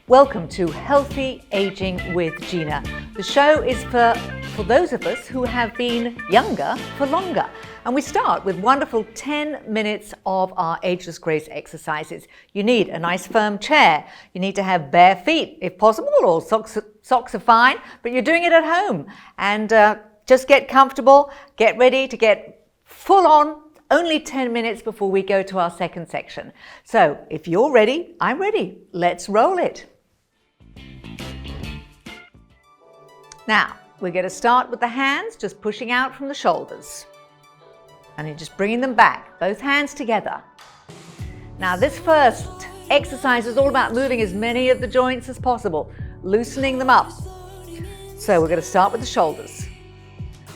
Welcome to Healthy Aging with Gina. The show is for those of us who have been younger for longer. And we start with wonderful 10 minutes of our Ageless Grace exercises. You need a nice firm chair. You need to have bare feet if possible, or socks are fine, but you're doing it at home. And just get comfortable, get ready to get full on. Only 10 minutes before we go to our second section. So if you're ready, I'm ready. Let's roll it. Now, we're going to start with the hands, just pushing out from the shoulders. And you're just bringing them back, both hands together. Now, this first exercise is all about moving as many of the joints as possible, loosening them up. So we're going to start with the shoulders,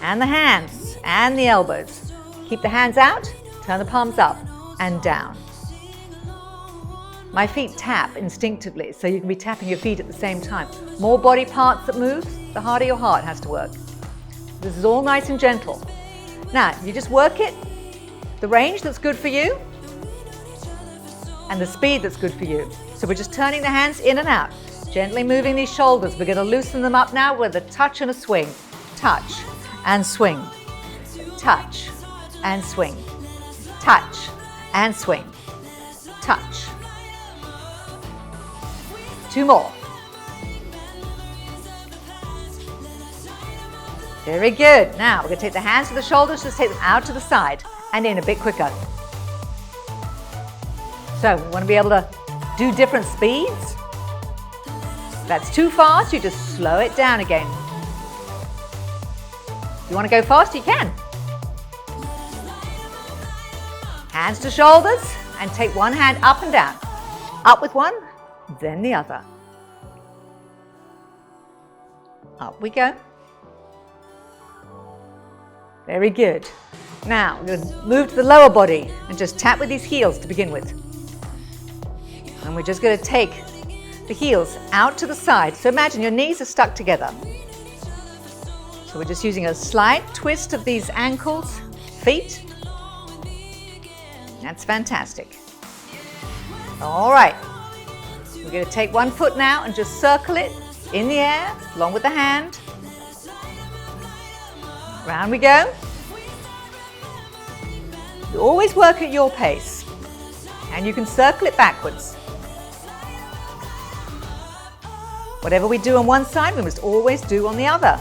and the hands, and the elbows. Keep the hands out, turn the palms up and down. My feet tap instinctively, so you can be tapping your feet at the same time. More body parts that move, the harder your heart has to work. This is all nice and gentle. Now, you just work it, the range that's good for you, and the speed that's good for you. So we're just turning the hands in and out, gently moving these shoulders. We're going to loosen them up now with a touch and a swing. Touch and swing. Touch and swing. Touch and swing. Touch. 2 more. Very good. Now we're going to take the hands to the shoulders, just take them out to the side and in a bit quicker. So we want to be able to do different speeds. If that's too fast, you just slow it down again. If you want to go fast, you can. Hands to shoulders and take one hand up and down. Up with one, then the other. Up we go. Very good. Now we're going to move to the lower body and just tap with these heels to begin with. And we're just going to take the heels out to the side. So imagine your knees are stuck together. So we're just using a slight twist of these ankles, feet. That's fantastic. All right. We're going to take one foot now and just circle it in the air, along with the hand. Round we go. You always work at your pace, and you can circle it backwards. Whatever we do on one side, we must always do on the other.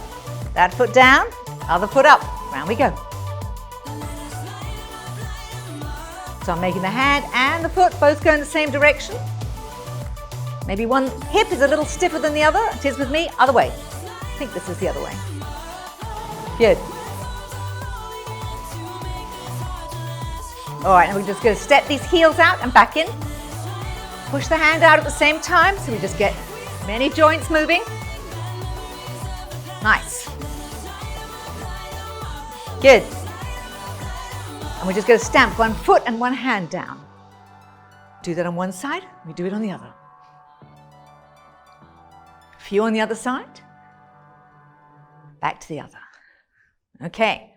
That foot down, other foot up. Round we go. So I'm making the hand and the foot both go in the same direction. Maybe one hip is a little stiffer than the other. It is with me. Other way. I think this is the other way. Good. All right, now we're just going to step these heels out and back in. Push the hand out at the same time, so we just get many joints moving. Nice. Good. And we're just going to stamp one foot and one hand down. Do that on one side, we do it on the other. A few on the other side. Back to the other. Okay.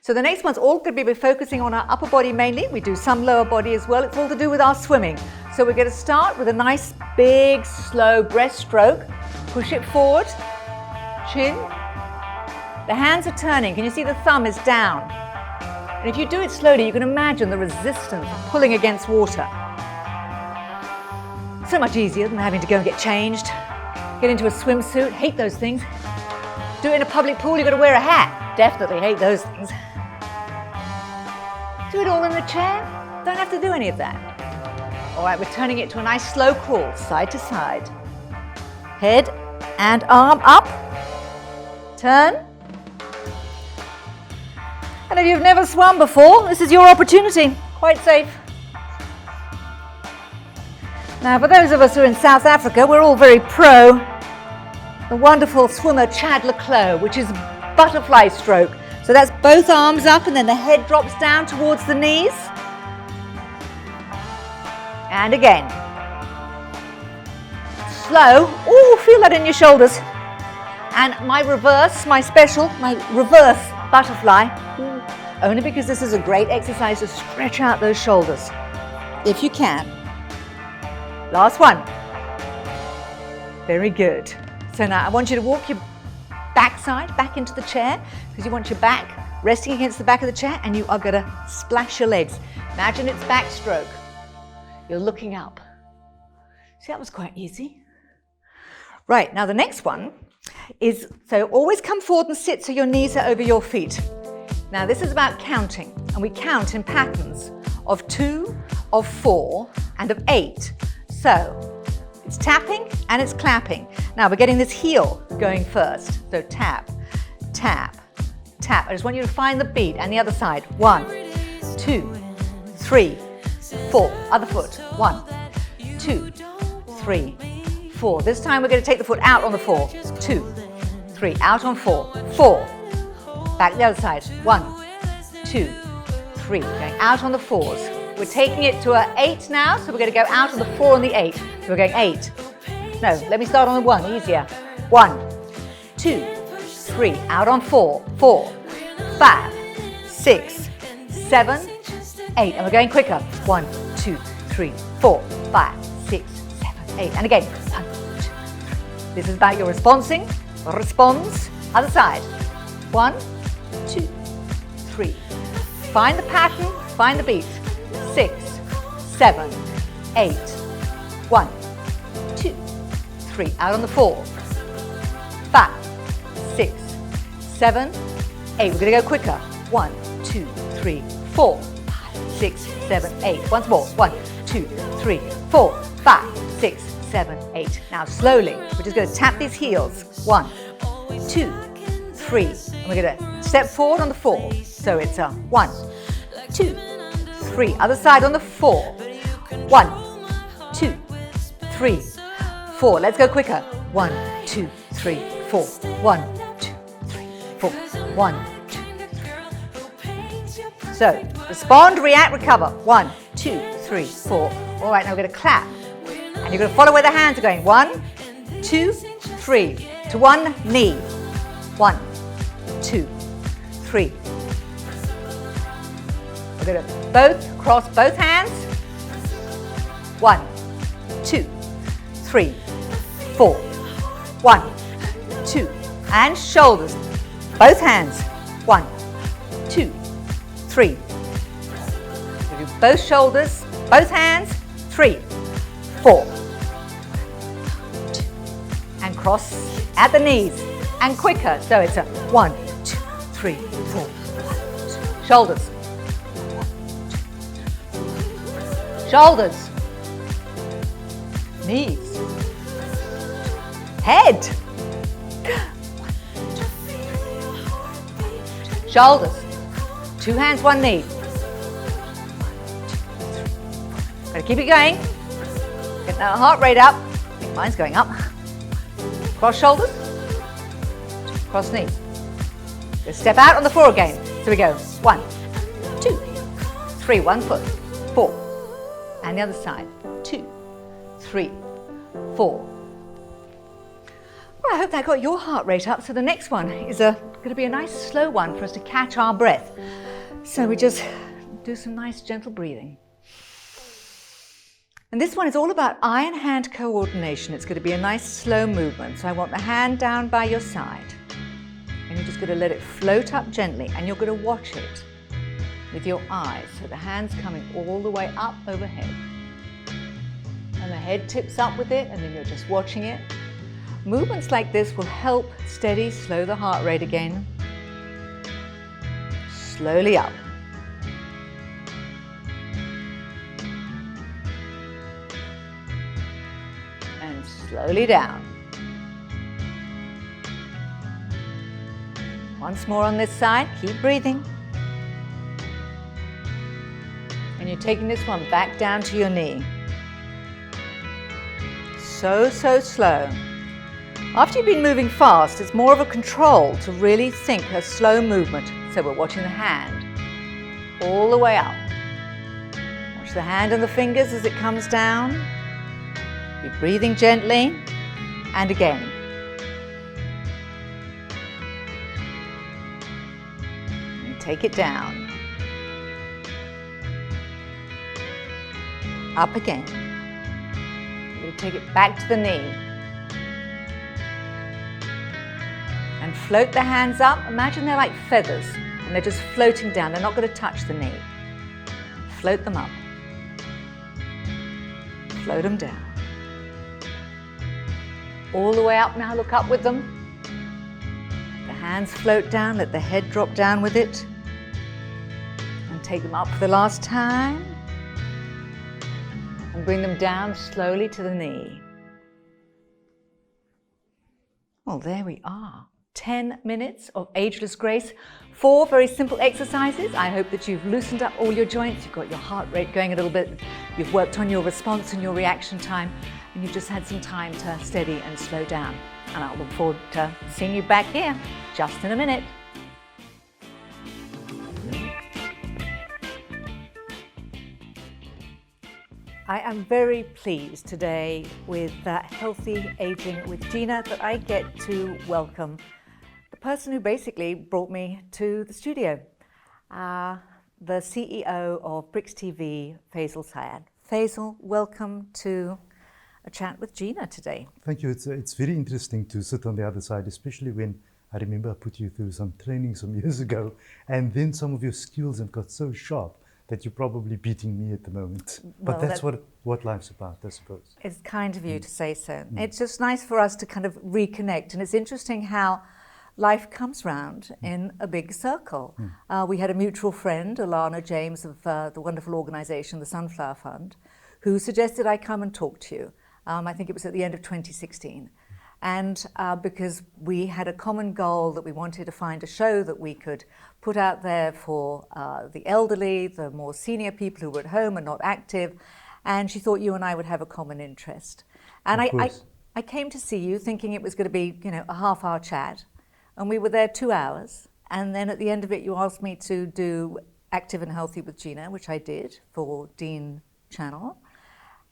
So the next one's all going to be focusing on our upper body mainly. We do some lower body as well. It's all to do with our swimming. So we're going to start with a nice, big, slow breaststroke. Push it forward. Chin. The hands are turning. Can you see the thumb is down? And if you do it slowly, you can imagine the resistance pulling against water. So much easier than having to go and get changed. Get into a swimsuit. Hate those things. Do it in a public pool, you've got to wear a hat. Definitely hate those things. Do it all in the chair. Don't have to do any of that. All right, we're turning it to a nice slow crawl, side to side. Head and arm up. Turn. And if you've never swum before, this is your opportunity. Quite safe. Now, for those of us who are in South Africa, we're all very pro the wonderful swimmer Chad Leclos, which is butterfly stroke. So that's both arms up and then the head drops down towards the knees. And again. Slow. Ooh, feel that in your shoulders. And my reverse butterfly, only because this is a great exercise to stretch out those shoulders, if you can. Last one. Very good. So now I want you to walk your backside back into the chair because you want your back resting against the back of the chair, and you are going to splash your legs. Imagine it's backstroke. You're looking up. See, that was quite easy. Right, now the next one is, so always come forward and sit so your knees are over your feet. Now this is about counting, and we count in patterns of 2, of 4, and of 8. So it's tapping and it's clapping. Now we're getting this heel going first. So tap, tap, tap. I just want you to find the beat, and the other side. 1, 2, 3, 4. Other foot. 1, 2, 3, 4. This time we're going to take the foot out on the 4. 2, 3. Out on 4. 4. Back the other side. 1, 2, 3. Going out on the 4s. We're taking it to an 8 now, so we're going to go out on the 4 and the 8. So we're going 8. No, let me start on the 1, easier. 1, 2, 3. Out on 4. 4, 5, 6, 7, 8. And we're going quicker. 1, 2, 3, 4, 5, 6, 7, 8. And again. 1, 2, 3. This is about your responsing. Response. Other side. 1, 2, 3. Find the pattern. Find the beat. 6, 7, 8. 1, 2, 3. Out on the 4. 5, 6, 7, 8. We're going to go quicker. 1, 2, 3, 4, 5, 6, 7, 8. Once more. 1, 2, 3, 4, 5, 6, 7, 8. Now slowly, we're just going to tap these heels. 1, 2, 3. And we're going to step forward on the 4. So it's a 1, 2, 3. Other side on the 4. 1, 2, 3, 4. Let's go quicker. 1, 2, 3, 4. 1, 2, 3, 4. 1, 2, 3. So respond, react, recover. 1, 2, 3, 4. All right, now we're going to clap. And you're going to follow where the hands are going. 1, 2, 3. To one knee. 1, 2, 3. We're going to both cross both hands. 1, 2, 3, 4. 1, 2. And shoulders. Both hands. 1, 2, 3. We do both shoulders, both hands. 3, 4. 2. And cross at the knees. And quicker. So it's a 1, 2, 3, 4. 1, 2. Shoulders. Shoulders, knees, head, shoulders, 2 hands, 1 knee. Gotta keep it going. Get that heart rate up. I think mine's going up. Cross shoulders, cross knees. Just step out on the 4 again. So we go 1, 2, 3, 1 foot, 4. And the other side. 2, 3, 4. Well, I hope that got your heart rate up. So the next one is going to be a nice slow one for us to catch our breath. So we just do some nice gentle breathing. And this one is all about eye and hand coordination. It's going to be a nice slow movement. So I want the hand down by your side. And you're just going to let it float up gently, and you're going to watch it with your eyes. So the hand's coming all the way up overhead. And the head tips up with it, and then you're just watching it. Movements like this will help steady, slow the heart rate again. Slowly up. And slowly down. Once more on this side, keep breathing. And you're taking this one back down to your knee. So slow. After you've been moving fast, it's more of a control to really think a slow movement. So we're watching the hand all the way up. Watch the hand and the fingers as it comes down. Be breathing gently. And again. And take it down. Up again. You're going to take it back to the knee. And float the hands up. Imagine they're like feathers and they're just floating down. They're not going to touch the knee. Float them up. Float them down. All the way up now, look up with them. The hands float down, let the head drop down with it. And take them up for the last time. And bring them down slowly to the knee. Well, there we are. 10 minutes of ageless grace. 4 very simple exercises. I hope that you've loosened up all your joints, you've got your heart rate going a little bit, you've worked on your response and your reaction time, and you've just had some time to steady and slow down. And I'll look forward to seeing you back here just in a minute. I am very pleased today with Healthy Aging with Gina that I get to welcome the person who basically brought me to the studio, the CEO of BRICS TV, Faizal Sayed. Faizal, welcome to a chat with Gina today. Thank you. It's very interesting to sit on the other side, especially when I remember I put you through some training some years ago, and then some of your skills have got so sharp that you're probably beating me at the moment. But that's what life's about, I suppose. It's kind of you to say so. It's just nice for us to kind of reconnect. And it's interesting how life comes round in a big circle. We had a mutual friend, Alana James of the wonderful organization, the Sunflower Fund, who suggested I come and talk to you. I think it was at the end of 2016. And because we had a common goal that we wanted to find a show that we could put out there for the elderly, the more senior people who were at home and not active. And she thought you and I would have a common interest. And I came to see you thinking it was going to be, a half-hour chat. And we were there 2 hours. And then at the end of it, you asked me to do Active and Healthy with Gina, which I did for BRICS Channel.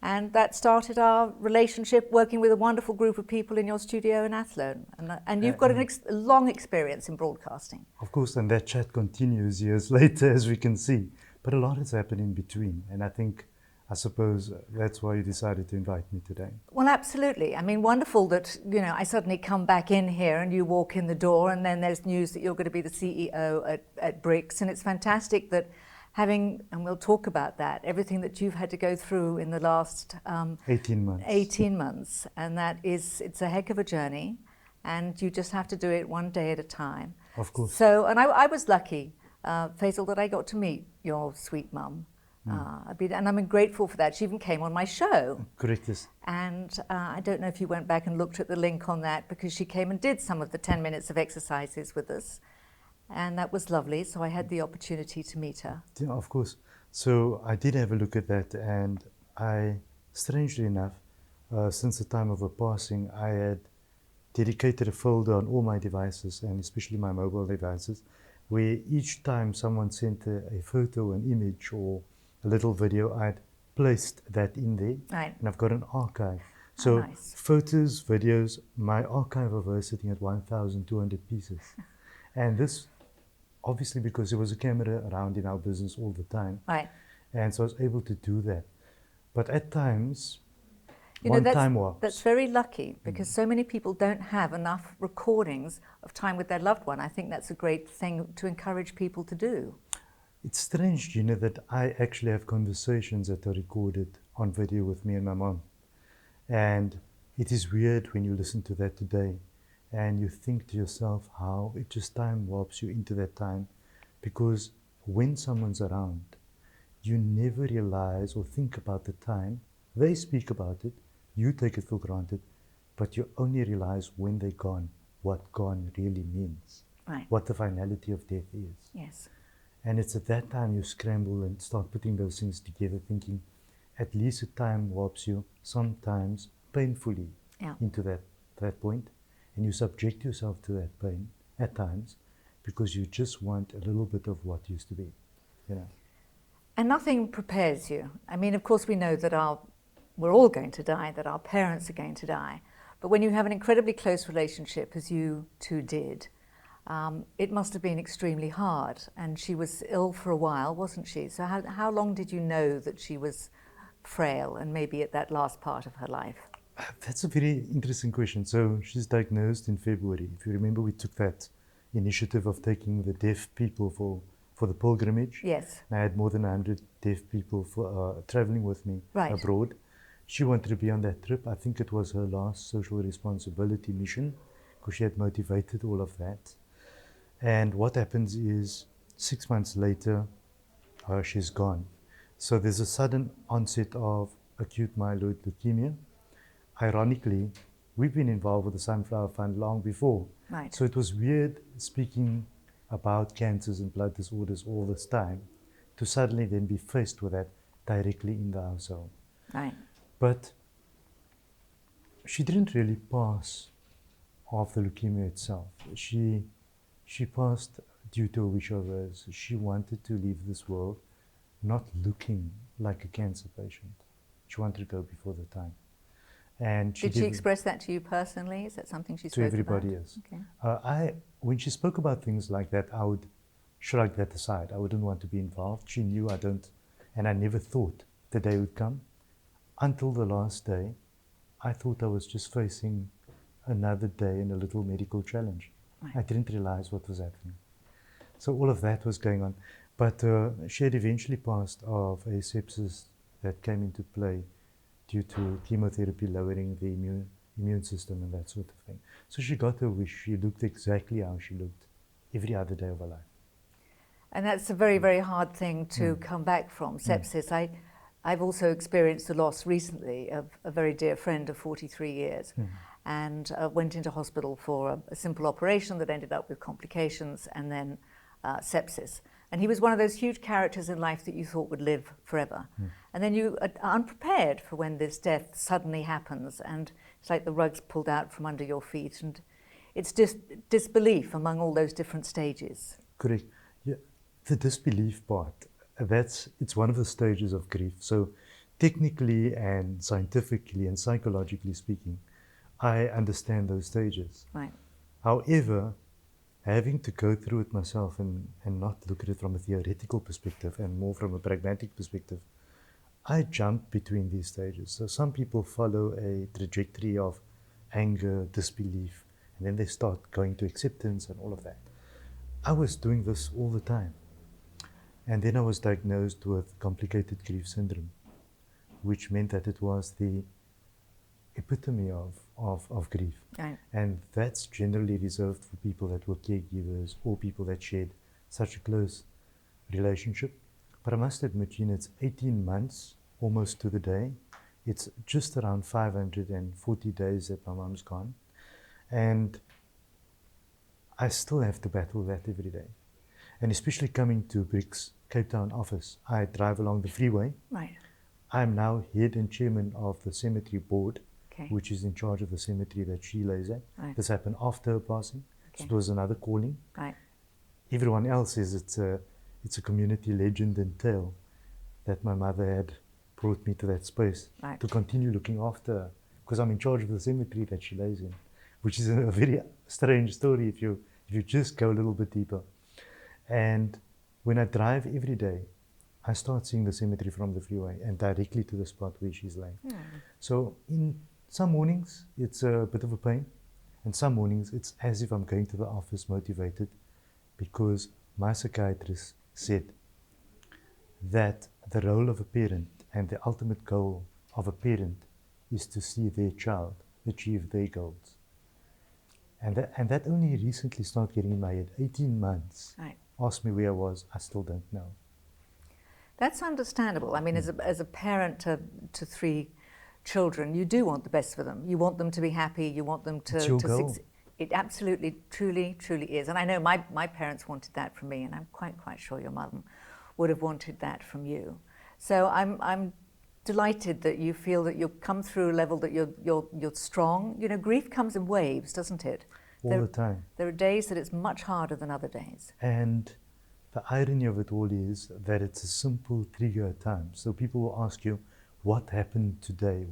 And that started our relationship working with a wonderful group of people in your studio in Athlone. And you've got a long experience in broadcasting. Of course, and that chat continues years later, as we can see. But a lot has happened in between. And I suppose that's why you decided to invite me today. Well, absolutely. I mean, wonderful that, I suddenly come back in here and you walk in the door and then there's news that you're going to be the CEO at BRICS. And it's fantastic that and we'll talk about that, everything that you've had to go through in the last 18 months. 18 months. And it's a heck of a journey. And you just have to do it one day at a time. Of course. So, and I was lucky, Faizal, that I got to meet your sweet mum. And I'm grateful for that. She even came on my show. Correct, yes. And I don't know if you went back and looked at the link on that, because she came and did some of the 10 minutes of exercises with us. And that was lovely, so I had the opportunity to meet her. Yeah, of course. So I did have a look at that, and strangely enough, since the time of her passing, I had dedicated a folder on all my devices, and especially my mobile devices, where each time someone sent a photo, an image, or a little video, I'd placed that in there. Right. And I've got an archive. So nice. Photos, videos, my archive of her is sitting at 1,200 pieces. And this, obviously, because there was a camera around in our business all the time. Right. And so I was able to do that. But at times, that's very lucky, because so many people don't have enough recordings of time with their loved one. I think that's a great thing to encourage people to do. It's strange, Gina, that I actually have conversations that are recorded on video with me and my mom. And it is weird when you listen to that today and you think to yourself how it just time warps you into that time. Because when someone's around, you never realize or think about the time. They speak about it, you take it for granted, but you only realize when they're gone, what gone really means. Right. What the finality of death is. Yes. And it's at that time you scramble and start putting those things together, thinking at least a time warps you, sometimes painfully, into that point. And you subject yourself to that pain at times because you just want a little bit of what used to be. And nothing prepares you. I mean, of course, we know that we're all going to die, that our parents are going to die. But when you have an incredibly close relationship, as you two did, it must have been extremely hard. And she was ill for a while, wasn't she? So how long did you know that she was frail and maybe at that last part of her life? That's a very interesting question. So she's diagnosed in February. If you remember, we took that initiative of taking the deaf people for the pilgrimage. Yes. And I had more than 100 deaf people traveling with me Right. abroad. She wanted to be on that trip. I think it was her last social responsibility mission because she had motivated all of that. And what happens is 6 months later, she's gone. So there's a sudden onset of acute myeloid leukemia. Ironically, we've been involved with the Sunflower Fund long before. Right. So it was weird speaking about cancers and blood disorders all this time to suddenly then be faced with that directly in the household. Right. But she didn't really pass of the leukemia itself. She passed due to a wish of hers. She wanted to leave this world not looking like a cancer patient. She wanted to go before the time. And Did she express that to you personally? Is that something she spoke about? To everybody, yes. Okay. When she spoke about things like that, I would shrug that aside. I wouldn't want to be involved. She knew I don't, and I never thought the day would come. Until the last day, I thought I was just facing another day in a little medical challenge. Right. I didn't realize what was happening. So all of that was going on. But she had eventually passed of a sepsis that came into play due to chemotherapy lowering the immune system and that sort of thing. So she got her wish. She looked exactly how she looked every other day of her life. And that's a very, very hard thing to come back from, sepsis. I've also experienced the loss recently of a very dear friend of 43 years and went into hospital for a simple operation that ended up with complications and then sepsis. And he was one of those huge characters in life that you thought would live forever. And then you are unprepared for when this death suddenly happens, and it's like the rug's pulled out from under your feet, and it's disbelief among all those different stages. Correct. Yeah, the disbelief part, it's one of the stages of grief. So technically and scientifically and psychologically speaking, I understand those stages. Right. However, having to go through it myself and not look at it from a theoretical perspective and more from a pragmatic perspective, I jump between these stages. So some people follow a trajectory of anger, disbelief, and then they start going to acceptance and all of that. I was doing this all the time. And then I was diagnosed with complicated grief syndrome, which meant that it was the epitome of grief. Right. And that's generally reserved for people that were caregivers or people that shared such a close relationship. But I must admit, Gina, it's 18 months, almost to the day. It's just around 540 days that my mom's gone. And I still have to battle that every day. And especially coming to BRICS Cape Town office, I drive along the freeway. Right. I'm now head and chairman of the cemetery board, Okay. which is in charge of the cemetery that she lays at. Right. This happened after her passing. Okay. So it was another calling. Right. Everyone else says it's a community legend and tale that my mother had brought me to that space Right. to continue looking after her, because I'm in charge of the cemetery that she lays in, which is a very strange story if you just go a little bit deeper. And when I drive every day, I start seeing the cemetery from the freeway and directly to the spot where she's laying. So in some mornings, it's a bit of a pain. And some mornings, it's as if I'm going to the office motivated, because my psychiatrist said that the role of a parent and the ultimate goal of a parent is to see their child achieve their goals. And that only recently started getting in my head. 18 months. Right. Ask me where I was, I still don't know. That's understandable. I mean, as a parent to three children, you do want the best for them. You want them to be happy. You want them to succeed. It absolutely, truly, truly is. And I know my parents wanted that from me, and I'm quite sure your mum would have wanted that from you. So I'm delighted that you feel that you've come through a level that you're strong. You know, grief comes in waves, doesn't it? All the time. There are days that it's much harder than other days. And the irony of it all is that it's a simple trigger at times. So people will ask you, what happened today?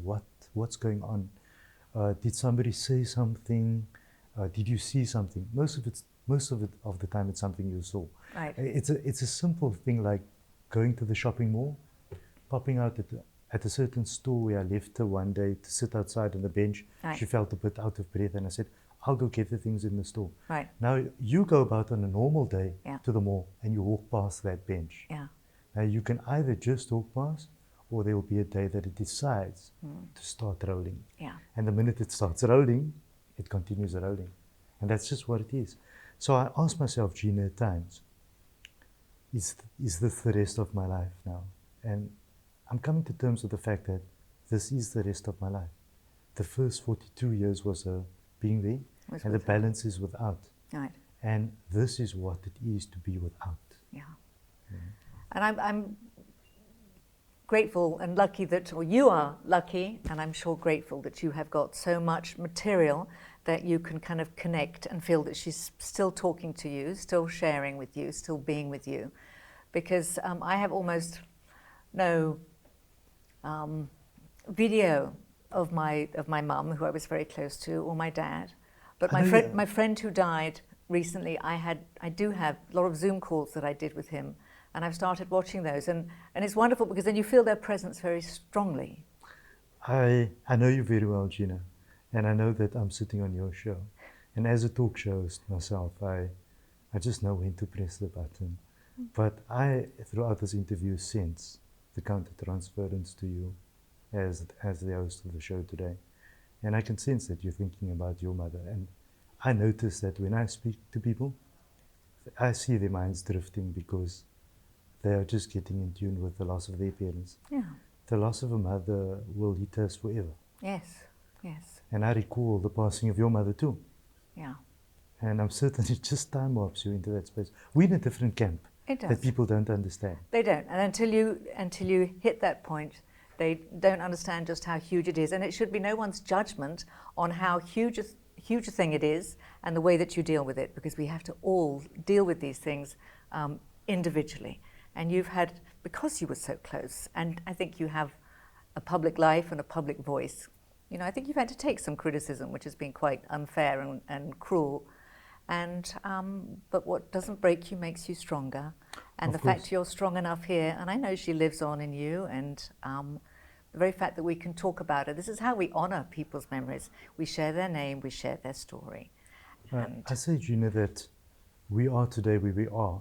What's going on? Did somebody say something? Did you see something? Most of the time it's something you saw. Right. It's a simple thing like going to the shopping mall, popping out at a certain store where I left her one day to sit outside on the bench. Right. She felt a bit out of breath, and I said, I'll go get the things in the store. Right. Now, you go about on a normal day Yeah. to the mall and you walk past that bench. Yeah. Now, you can either just walk past, or there will be a day that it decides to start rolling. Yeah. And the minute it starts rolling, it continues rolling. And that's just what it is. So I ask myself, Gina, at times, is this the rest of my life now? And I'm coming to terms with the fact that this is the rest of my life. The first 42 years was being there, and the balance is without. Right. And this is what it is to be without. Yeah. And I'm grateful and lucky that, or you are lucky, and I'm sure grateful that you have got so much material that you can kind of connect and feel that she's still talking to you, still sharing with you, still being with you. Because I have almost no video of my mum, who I was very close to, or my dad. But my friend who died recently, I do have a lot of Zoom calls that I did with him, and I've started watching those, and it's wonderful because then you feel their presence very strongly. I know you very well, Gina, and I know that I'm sitting on your show. And as a talk show host myself, I just know when to press the button. But I, throughout this interview, sense the counter-transference to you as the host of the show today. And I can sense that you're thinking about your mother. And I notice that when I speak to people, I see their minds drifting because they are just getting in tune with the loss of their parents. Yeah. The loss of a mother will hit us forever. Yes, yes. And I recall the passing of your mother too. Yeah. And I'm certain it just time warps you into that space. We're in a different camp It does. that people don't understand. They don't. And until you hit that point, they don't understand just how huge it is. And it should be no one's judgment on how huge a thing it is and the way that you deal with it, because we have to all deal with these things individually. And you've had, because you were so close, and I think you have a public life and a public voice, you know, I think you've had to take some criticism, which has been quite unfair and cruel. And but what doesn't break you makes you stronger. And the fact you're strong enough here, and I know she lives on in you, and the very fact that we can talk about her, this is how we honor people's memories. We share their name, we share their story. I say, Gina, that we are today where we are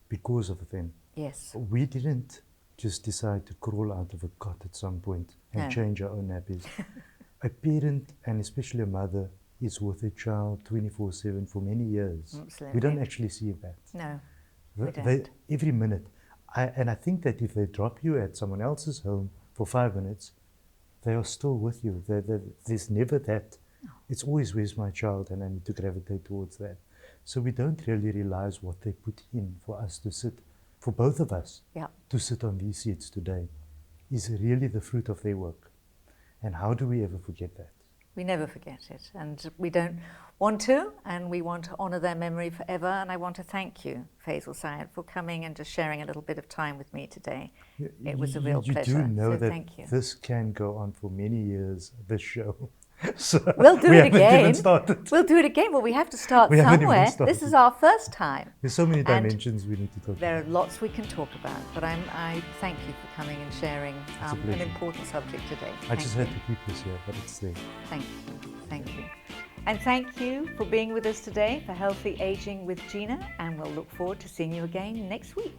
because of them. Yes. We didn't just decide to crawl out of a cot at some point and change our own nappies. A parent, and especially a mother, is with a child 24/7 for many years. Absolutely. We don't actually see that. No, we don't. Every minute. And I think that if they drop you at someone else's home for 5 minutes, they are still with you. There's never that. No. It's always, where's my child? And I need to gravitate towards that. So we don't really realize what they put in for us to sit, for both of us to sit on these seats today, is really the fruit of their work. And how do we ever forget that? We never forget it, and we don't want to, and we want to honour their memory forever. And I want to thank you, Faizal Sayed, for coming and just sharing a little bit of time with me today. It was a real pleasure. You do know so that thank you. This can go on for many years, this show. So we'll do it again. Started. We'll do it again. Well, we have to start somewhere. This is our first time. There's so many dimensions we need to talk about. There are lots we can talk about, but I thank you for coming and sharing an important subject today. I just had to keep this here, but it's there. Thank you. Thank you. And thank you for being with us today for Healthy Aging with Gina, and we'll look forward to seeing you again next week.